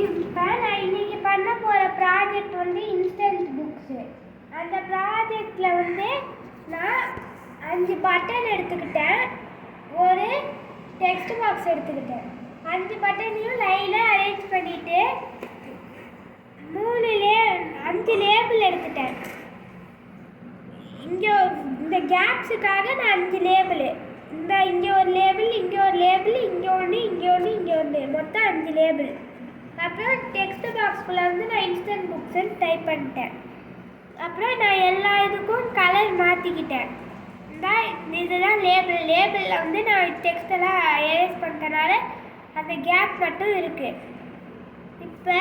இப்போ நான் இன்னைக்கு பண்ண போகிற ப்ராஜெக்ட் வந்து இன்ஸ்டன்ட் புக்ஸு. அந்த ப்ராஜெக்டில் வந்து நான் 5 பட்டன் எடுத்துக்கிட்டேன், ஒரு டெக்ஸ்ட் பாக்ஸ் எடுத்துக்கிட்டேன். 5 பட்டனையும் லைனாக அரேஞ்ச் பண்ணிவிட்டு 5 லேபிள் எடுத்துட்டேன். இங்கே இந்த கேப்ஸுக்காக நான் 5 லேபிள், இங்கே ஒரு லேபிள், இங்கே ஒரு லேபிள், இங்கே ஒன்று, இங்கே ஒன்று, இங்கே ஒன்று, மொத்தம் 5 லேபிள். அப்புறம் டெக்ஸ்ட் பாக்ஸ்குள்ளே வந்து நான் இன்ஸ்டன்ட் புக்ஸ்ன்னு டைப் பண்ணிட்டேன். அப்புறம் நான் எல்லா இதுக்கும் கலர் மாற்றிக்கிட்டேன். இதுதான் லேபிளில் வந்து நான் டெக்ஸ்டெல்லாம் எரேஸ் பண்ணிட்டனால அந்த கேப் மட்டும் இருக்குது. இப்போ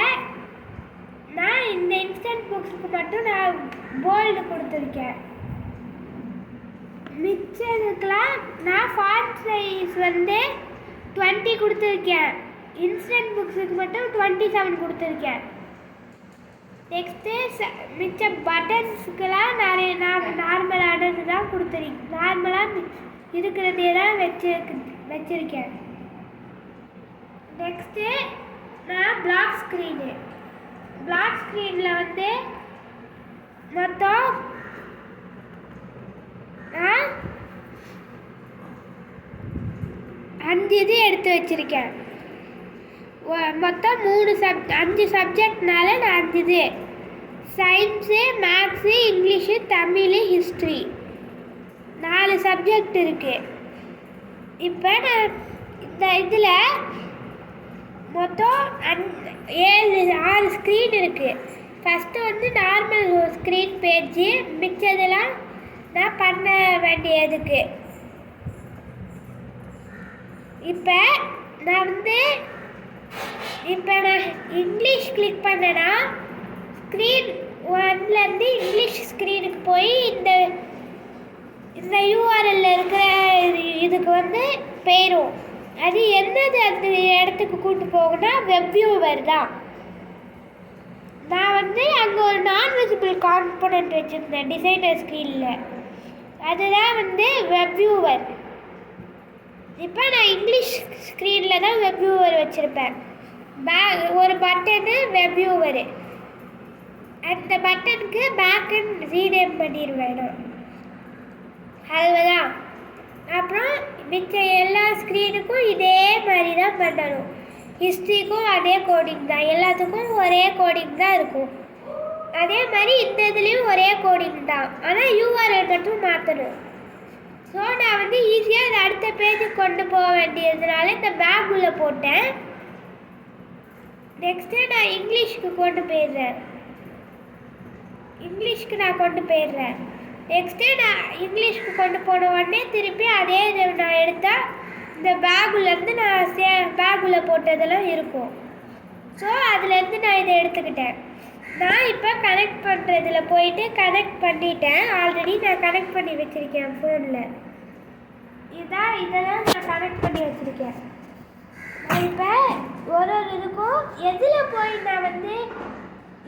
நான் இந்த இன்ஸ்டன்ட் புக்ஸுக்கு மட்டும் நான் போல்டு கொடுத்துருக்கேன். மிச்சதுக்கெலாம் நான் ஃபாண்ட் சைஸ் வந்து 20 கொடுத்துருக்கேன். இன்ஸ்டன்ட் புக்ஸுக்கு மட்டும் 27 கொடுத்துருக்கேன். நெக்ஸ்ட்டு மிச்ச பட்டன்ஸுக்கெல்லாம் நார்மலானது தான் கொடுத்துருக்கேன். நார்மலாக இருக்கிறதே தான் வச்சுருக்கேன். நெக்ஸ்ட்டு நான் பிளாக் ஸ்க்ரீனில் வந்து மொத்தம் 5 இது எடுத்து வச்சுருக்கேன். மொத்தம் 5 சப்ஜெக்ட்னால நான் 5 இது: science, maths, English, Tamil, history, 4 subject இருக்குது. இப்போ நான் இந்த இதில் மொத்தம் 6 ஸ்க்ரீன் இருக்குது. ஃபஸ்ட்டு வந்து நார்மல் ஸ்க்ரீன் பேஜு, மிச்சதெல்லாம் நான் பண்ண வேண்டியதுக்கு. இப்போ நான் இங்கிலீஷ் கிளிக் பண்ணேன்னா ஸ்க்ரீன் 1லேருந்து இங்கிலீஷ் ஸ்க்ரீனுக்கு போய் இந்த யூஆர்எல்ல இருக்கிற இதுக்கு வந்து போயிடும். அது என்னது அந்த இடத்துக்கு கூட்டு போகும்னா வெப் வியூவர் தான். நான் வந்து அங்கே ஒரு நான் விசிபிள் காம்பனண்ட் வச்சுருந்தேன் டிசைனர் ஸ்க்ரீனில், அதுதான் வந்து வெப் வியூவர். இப்போ நான் இங்கிலீஷ் ஸ்க்ரீனில் தான் வெப் வியூவர் வச்சுருப்பேன். ஒரு பட்டனு வெப் வியூவரு, அந்த பட்டனுக்கு பேக்குன்னு ரீநேம் பண்ணிடுவேன் நான், அதுதான். அப்புறம் மிச்ச எல்லா ஸ்க்ரீனுக்கும் இதே மாதிரி தான் பண்ணணும். ஹிஸ்ட்ரிக்கும் அதே கோடிங் தான், எல்லாத்துக்கும் ஒரே கோடிங் தான் இருக்கும். அதே மாதிரி இந்த இதுலேயும் ஒரே கோடிங் தான், ஆனால் யூஆர்எல் மட்டும் மாற்றணும். ஸோ நான் வந்து ஈஸியாக அதை அடுத்த பேஜுக்கு கொண்டு போக வேண்டியதுனால இந்த பேக் உள்ள போட்டேன். நெக்ஸ்ட்டு நான் இங்கிலீஷ்க்கு கொண்டு போயிடுறேன். நெக்ஸ்ட்டு நான் இங்கிலீஷ்க்கு கொண்டு போன உடனே திருப்பி அதே இதை நான் எடுத்தால் இந்த பேக்குள்ளேருந்து நான் பேக்குள்ளே போட்டதெல்லாம் இருக்கும். ஸோ அதுலேருந்து நான் இதை எடுத்துக்கிட்டேன். நான் இப்போ கனெக்ட் பண்ணுறதுல போயிட்டு கனெக்ட் பண்ணிட்டேன். ஆல்ரெடி நான் கனெக்ட் பண்ணி வச்சுருக்கேன் ஃபோனில். இதெல்லாம் நான் கனெக்ட் பண்ணி வச்சுருக்கேன். நான் இப்போ ஒரு இதுக்கும் எதில் போய் நான் வந்து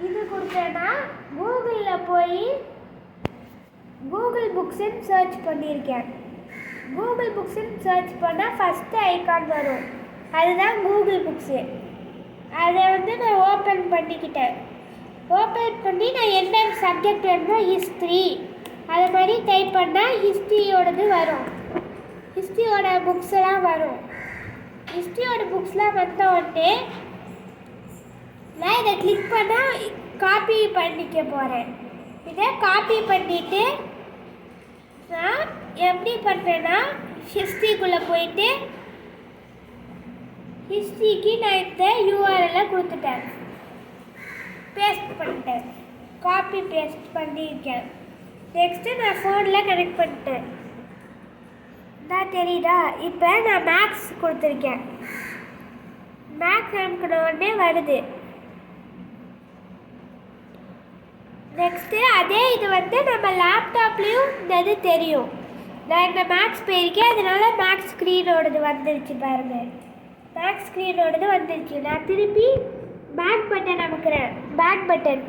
இது கொடுத்தேன்னா கூகுளில் போய் கூகுள் புக்ஸுன்னு சர்ச் பண்ணியிருக்கேன். கூகுள் புக்ஸுன்னு சர்ச் பண்ணால் ஃபஸ்ட்டு ஐக்கான் வரும், அதுதான் கூகுள் புக்ஸு. அதை வந்து நான் ஓப்பன் பண்ணிக்கிட்டேன். ஓப்பன் பண்ணி நான் என்ன சப்ஜெக்ட் வேணுமோ ஹிஸ்ட்ரி அது மாதிரி டைப் பண்ணால் ஹிஸ்ட்ரியோடது வரும். ஹிஸ்ட்ரியோட புக்ஸ்லாம் வரும். ஹிஸ்ட்ரியோட புக்ஸ்லாம் வந்த உடனே நான் இதை கிளிக் பண்ணால் காப்பி பண்ணிக்க போகிறேன். இதை காப்பி பண்ணிவிட்டு நான் எப்படி பண்ணுறேன்னா ஹிஸ்ட்ரிக்குள்ளே போயிட்டு ஹிஸ்ட்ரிக்கு நான் இந்த யூஆர்எல்ல கொடுத்துட்டேன், பேஸ்ட் பண்ணிட்டேன், காப்பி பேஸ்ட் பண்ணியிருக்கேன். நெக்ஸ்ட்டு நான் ஃபோனில் கனெக்ட் பண்ணிட்டேன். தெரியுதா? இப்போ நான் மேக்ஸ் கொடுத்துருக்கேன். மேக்ஸ் அனுப்பின உடனே வருது. நெக்ஸ்ட்டு அதே இது வந்து நம்ம லேப்டாப்லேயும் இந்த இது தெரியும். நான் இந்த மேக்ஸ் போயிருக்கேன், அதனால மேக்ஸ் ஸ்க்ரீனோடது வந்துருச்சு பாருங்கள். பேக் ஸ்க்ரீனோடது வந்துருச்சு. நான் திருப்பி பேக் பட்டன் அமுக்கிறேன். பேக் பட்டன்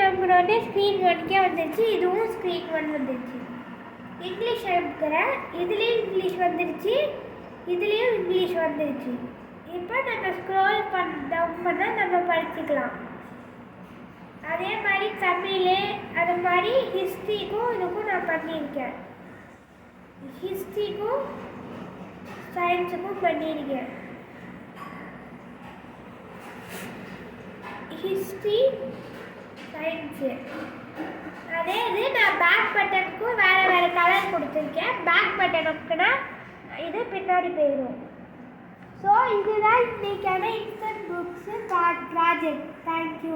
அமுக்கிறோடனே ஸ்க்ரீன் 1 வந்துருச்சு. இதுவும் ஸ்க்ரீன் 1 வந்துருச்சு. இங்கிலீஷ் அமுக்கிறேன், இதுலேயும் இங்கிலீஷ் வந்துருச்சு, இதுலேயும் இங்கிலீஷ் வந்துருச்சு. இப்போ நம்ம ஸ்க்ரோல் டவுன் ஓப்பன் பண்ணால் நம்ம படிச்சுக்கலாம். அதே மாதிரி தமிழ் அது மாதிரி ஹிஸ்ட்ரிக்கும் இதுக்கும் நான் பண்ணியிருக்கேன். ஹிஸ்ட்ரிக்கும் சயின்ஸுக்கும் பண்ணியிருக்கேன். ஹிஸ்ட்ரி சயின்ஸு அதே இது நான் பேக் பட்டனுக்கும் வேறு கலர் கொடுத்துருக்கேன். பேக் பட்டனுக்குன்னா இது பின்னாடி போயிடும். ஸோ இதுதான் இன்றைக்கான இன்ஸ்டன்ட் புக்ஸு ப்ராஜெக்ட். தேங்க்யூ.